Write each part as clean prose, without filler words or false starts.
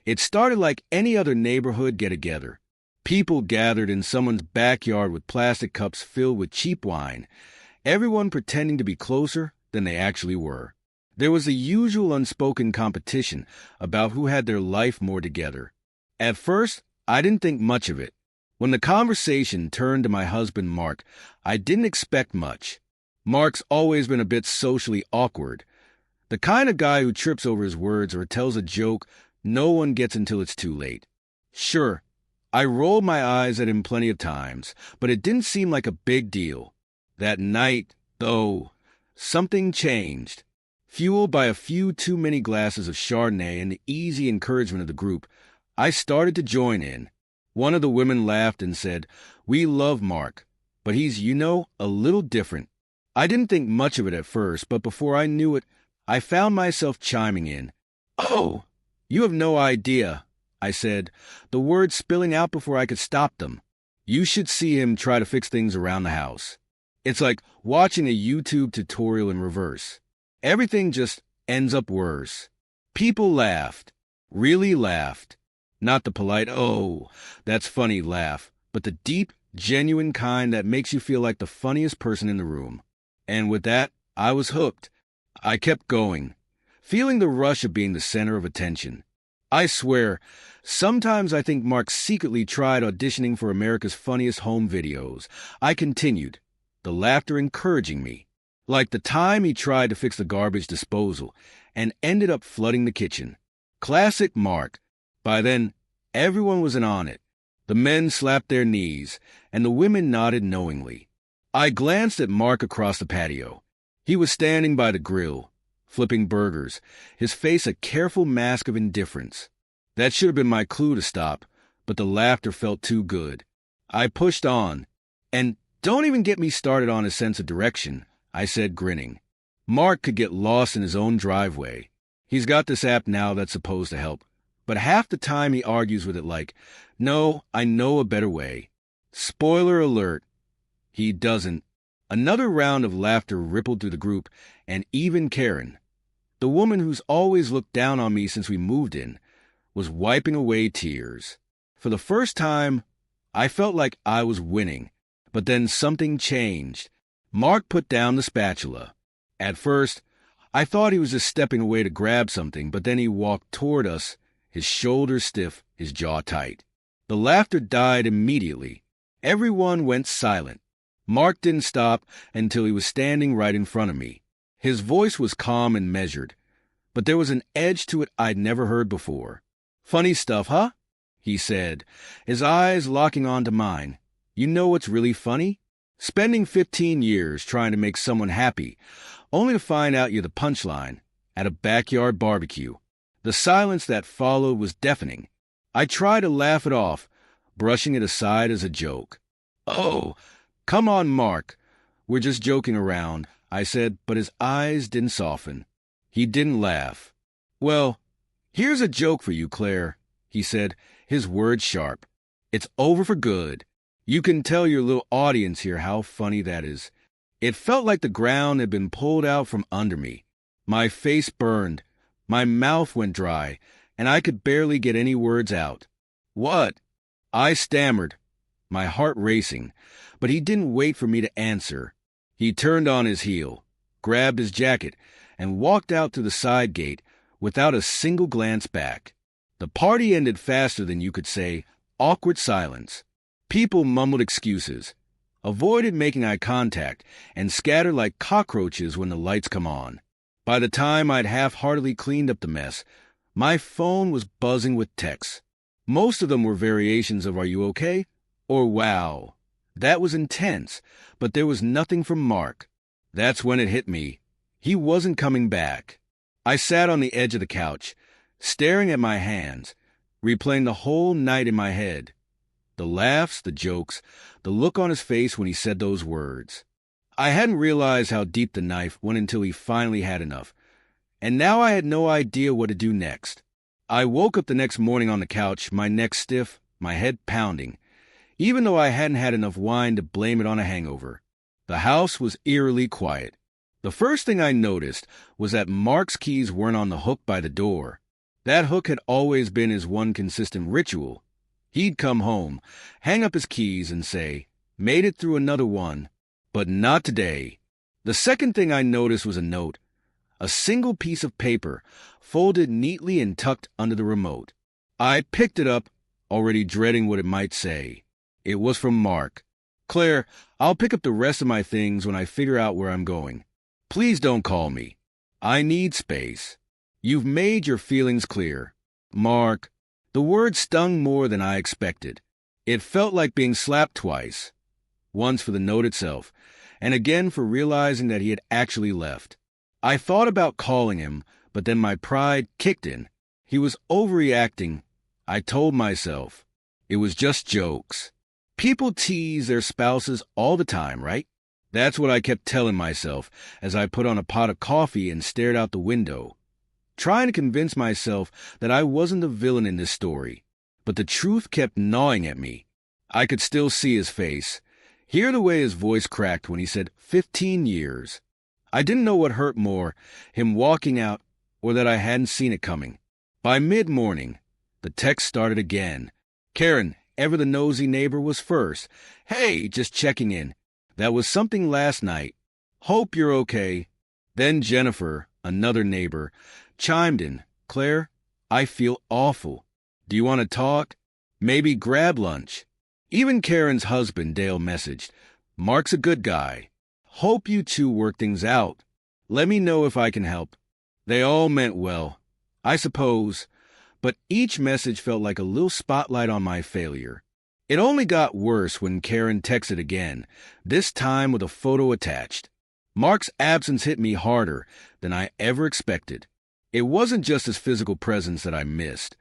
It started like any other neighborhood get-together. People gathered in someone's backyard with plastic cups filled with cheap wine, everyone pretending to be closer than they actually were. There was the usual unspoken competition about who had their life more together. At first, I didn't think much of it. When the conversation turned to my husband, Mark, I didn't expect much. Mark's always been a bit socially awkward, the kind of guy who trips over his words or tells a joke no one gets until it's too late. Sure, I rolled my eyes at him plenty of times, but it didn't seem like a big deal. That night, though, something changed. Fueled by a few too many glasses of Chardonnay and the easy encouragement of the group, I started to join in. One of the women laughed and said, "We love Mark, but he's, a little different." I didn't think much of it at first, but before I knew it, I found myself chiming in. "Oh, you have no idea," I said, the words spilling out before I could stop them. "You should see him try to fix things around the house. It's like watching a YouTube tutorial in reverse. Everything just ends up worse." People laughed. Really laughed. Not the polite, "Oh, that's funny" laugh, but the deep, genuine kind that makes you feel like the funniest person in the room. And with that, I was hooked. I kept going, feeling the rush of being the center of attention. I swear, sometimes I think Mark secretly tried auditioning for America's Funniest Home Videos. I continued, the laughter encouraging me, like the time he tried to fix the garbage disposal and ended up flooding the kitchen. Classic Mark. By then, everyone was in on it. The men slapped their knees, and the women nodded knowingly. I glanced at Mark across the patio. He was standing by the grill, flipping burgers, his face a careful mask of indifference. That should have been my clue to stop, but the laughter felt too good. I pushed on, and "Don't even get me started on his sense of direction," I said, grinning. Mark could get lost in his own driveway. He's got this app now that's supposed to help, but half the time he argues with it like, "No, I know a better way." Spoiler alert, he doesn't. Another round of laughter rippled through the group, and even Karen, the woman who's always looked down on me since we moved in, was wiping away tears. For the first time, I felt like I was winning, but then something changed. Mark put down the spatula. At first, I thought he was just stepping away to grab something, but then he walked toward us, his shoulders stiff, his jaw tight. The laughter died immediately. Everyone went silent. Mark didn't stop until he was standing right in front of me. His voice was calm and measured, but there was an edge to it I'd never heard before. "Funny stuff, huh?" he said, his eyes locking onto mine. "You know what's really funny? Spending 15 years trying to make someone happy, only to find out you're the punchline at a backyard barbecue." The silence that followed was deafening. I tried to laugh it off, brushing it aside as a joke. "Oh, come on, Mark. We're just joking around," I said, but his eyes didn't soften. He didn't laugh. "Well, here's a joke for you, Claire," he said, his words sharp. "It's over for good. You can tell your little audience here how funny that is." It felt like the ground had been pulled out from under me. My face burned. My mouth went dry, and I could barely get any words out. "What?" I stammered, my heart racing, but he didn't wait for me to answer. He turned on his heel, grabbed his jacket, and walked out to the side gate without a single glance back. The party ended faster than you could say. Awkward silence. People mumbled excuses, avoided making eye contact, and scattered like cockroaches when the lights come on. By the time I'd half-heartedly cleaned up the mess, my phone was buzzing with texts. Most of them were variations of "Are you okay?" or "Wow." That was intense, but there was nothing from Mark. That's when it hit me. He wasn't coming back. I sat on the edge of the couch, staring at my hands, replaying the whole night in my head. The laughs, the jokes, the look on his face when he said those words. I hadn't realized how deep the knife went until he finally had enough, and now I had no idea what to do next. I woke up the next morning on the couch, my neck stiff, my head pounding, even though I hadn't had enough wine to blame it on a hangover. The house was eerily quiet. The first thing I noticed was that Mark's keys weren't on the hook by the door. That hook had always been his one consistent ritual. He'd come home, hang up his keys, and say, "Made it through another one, but not today." The second thing I noticed was a note, a single piece of paper, folded neatly and tucked under the remote. I picked it up, already dreading what it might say. It was from Mark. "Claire, I'll pick up the rest of my things when I figure out where I'm going. Please don't call me. I need space. You've made your feelings clear. Mark." The word stung more than I expected. It felt like being slapped twice. Once for the note itself, and again for realizing that he had actually left. I thought about calling him, but then my pride kicked in. He was overreacting. I told myself. It was just jokes. People tease their spouses all the time, right? That's what I kept telling myself as I put on a pot of coffee and stared out the window, trying to convince myself that I wasn't the villain in this story. But the truth kept gnawing at me. I could still see his face, hear the way his voice cracked when he said 15 years. I didn't know what hurt more, him walking out or that I hadn't seen it coming. By mid-morning, the text started again. Karen, ever the nosy neighbor, was first. "Hey, just checking in. That was something last night. Hope you're okay." Then Jennifer, another neighbor, chimed in. "Claire, I feel awful. Do you want to talk? Maybe grab lunch." Even Karen's husband, Dale, messaged, "Mark's a good guy. Hope you two work things out. Let me know if I can help." They all meant well, I suppose, but each message felt like a little spotlight on my failure. It only got worse when Karen texted again, this time with a photo attached. Mark's absence hit me harder than I ever expected. It wasn't just his physical presence that I missed.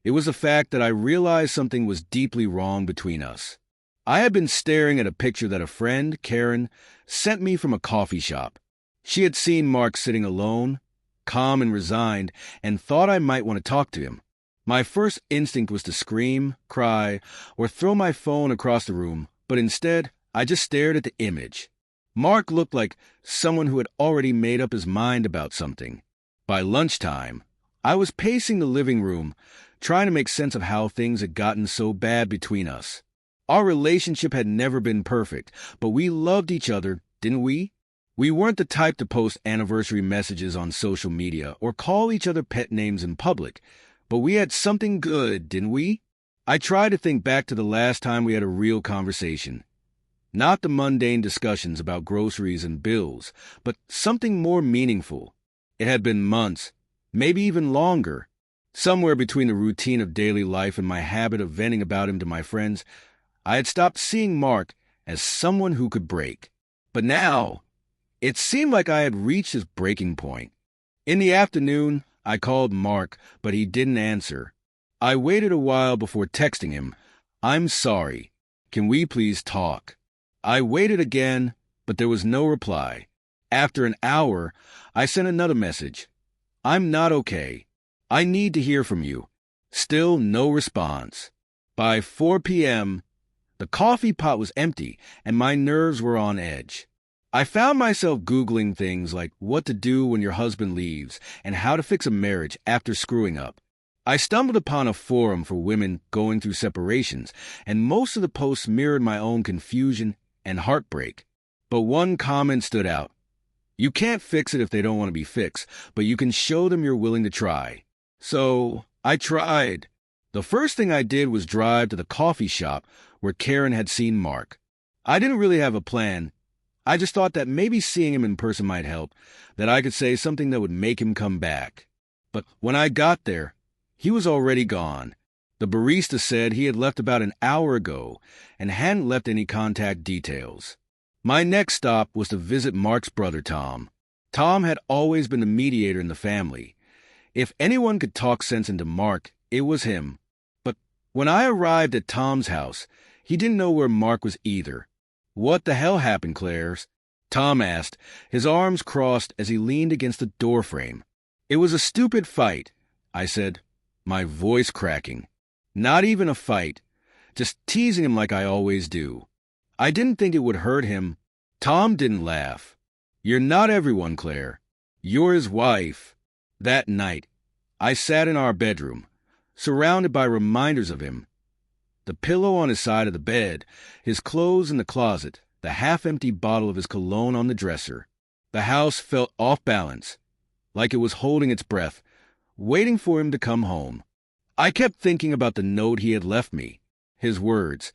It was the fact that I realized something was deeply wrong between us. I had been staring at a picture that a friend, Karen, sent me from a coffee shop. She had seen Mark sitting alone, calm and resigned, and thought I might want to talk to him. My first instinct was to scream, cry, or throw my phone across the room, but instead, I just stared at the image. Mark looked like someone who had already made up his mind about something. By lunchtime, I was pacing the living room, trying to make sense of how things had gotten so bad between us. Our relationship had never been perfect, but we loved each other, didn't we? We weren't the type to post anniversary messages on social media or call each other pet names in public, but we had something good, didn't we? I tried to think back to the last time we had a real conversation. Not the mundane discussions about groceries and bills, but something more meaningful. It had been months, maybe even longer. Somewhere between the routine of daily life and my habit of venting about him to my friends, I had stopped seeing Mark as someone who could break. But now, it seemed like I had reached his breaking point. In the afternoon, I called Mark, but he didn't answer. I waited a while before texting him, "I'm sorry. Can we please talk?" I waited again, but there was no reply. After an hour, I sent another message. "I'm not okay. I need to hear from you." Still no response. By 4 p.m., the coffee pot was empty and my nerves were on edge. I found myself Googling things like what to do when your husband leaves and how to fix a marriage after screwing up. I stumbled upon a forum for women going through separations, and most of the posts mirrored my own confusion and heartbreak. But one comment stood out. "You can't fix it if they don't want to be fixed, but you can show them you're willing to try." So I tried. The first thing I did was drive to the coffee shop where Karen had seen Mark. I didn't really have a plan. I just thought that maybe seeing him in person might help, that I could say something that would make him come back. But when I got there, he was already gone. The barista said he had left about an hour ago and hadn't left any contact details. My next stop was to visit Mark's brother, Tom. Tom had always been the mediator in the family. If anyone could talk sense into Mark, it was him. But when I arrived at Tom's house, he didn't know where Mark was either. "What the hell happened, Claire?" Tom asked, his arms crossed as he leaned against the doorframe. "It was a stupid fight," I said, my voice cracking. Not even a fight, just teasing him like I always do. I didn't think it would hurt him. Tom didn't laugh. "You're not everyone, Claire. You're his wife." That night, I sat in our bedroom, surrounded by reminders of him. The pillow on his side of the bed, his clothes in the closet, the half-empty bottle of his cologne on the dresser. The house felt off balance, like it was holding its breath, waiting for him to come home. I kept thinking about the note he had left me. His words,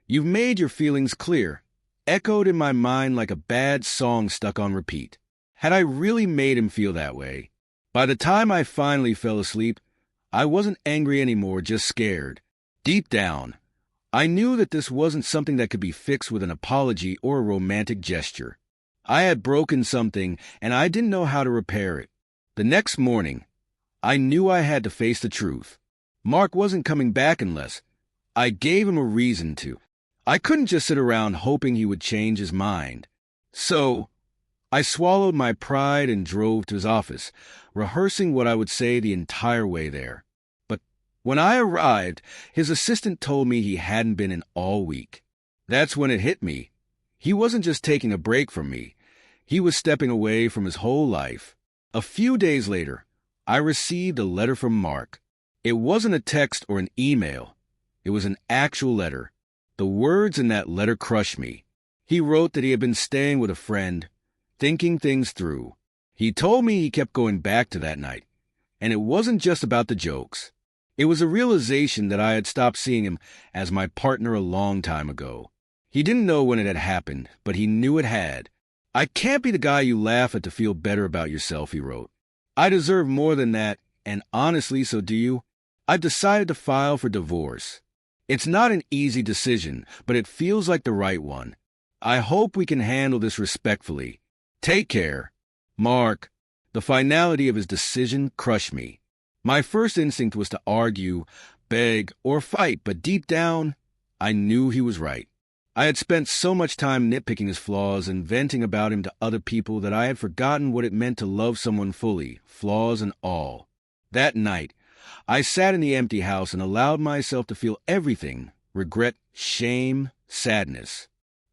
"You've made your feelings clear," echoed in my mind like a bad song stuck on repeat. Had I really made him feel that way? By the time I finally fell asleep, I wasn't angry anymore, just scared. Deep down, I knew that this wasn't something that could be fixed with an apology or a romantic gesture. I had broken something, and I didn't know how to repair it. The next morning, I knew I had to face the truth. Mark wasn't coming back unless I gave him a reason to. I couldn't just sit around hoping he would change his mind. So, I swallowed my pride and drove to his office, rehearsing what I would say the entire way there. But when I arrived, his assistant told me he hadn't been in all week. That's when it hit me. He wasn't just taking a break from me. He was stepping away from his whole life. A few days later, I received a letter from Mark. It wasn't a text or an email. It was an actual letter. The words in that letter crushed me. He wrote that he had been staying with a friend, thinking things through. He told me he kept going back to that night, and it wasn't just about the jokes. It was a realization that I had stopped seeing him as my partner a long time ago. He didn't know when it had happened, but he knew it had. "I can't be the guy you laugh at to feel better about yourself," he wrote. "I deserve more than that, and honestly, so do you. I've decided to file for divorce. It's not an easy decision, but it feels like the right one. I hope we can handle this respectfully. Take care. Mark." The finality of his decision crushed me. My first instinct was to argue, beg, or fight, but deep down, I knew he was right. I had spent so much time nitpicking his flaws and venting about him to other people that I had forgotten what it meant to love someone fully, flaws and all. That night, I sat in the empty house and allowed myself to feel everything: regret, shame, sadness.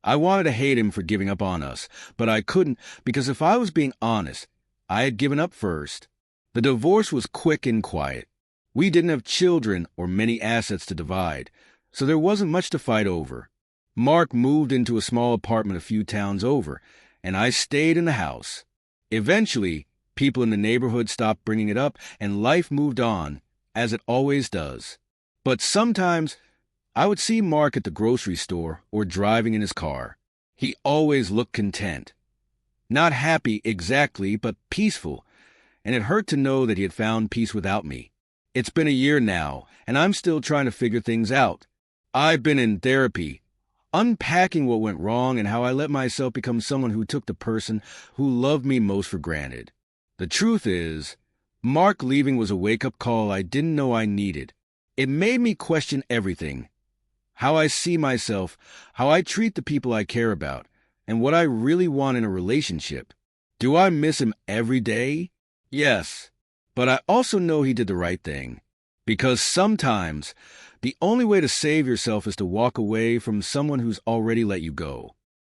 I wanted to hate him for giving up on us, but I couldn't, because if I was being honest, I had given up first. The divorce was quick and quiet. We didn't have children or many assets to divide, so there wasn't much to fight over. Mark moved into a small apartment a few towns over, and I stayed in the house. Eventually, people in the neighborhood stopped bringing it up, and life moved on, as it always does. But sometimes, I would see Mark at the grocery store or driving in his car. He always looked content. Not happy exactly, but peaceful, and it hurt to know that he had found peace without me. It's been a year now, and I'm still trying to figure things out. I've been in therapy, unpacking what went wrong and how I let myself become someone who took the person who loved me most for granted. The truth is, Mark leaving was a wake-up call I didn't know I needed. It made me question everything: how I see myself, how I treat the people I care about, and what I really want in a relationship. Do I miss him every day? Yes, but I also know he did the right thing. Because sometimes, the only way to save yourself is to walk away from someone who's already let you go.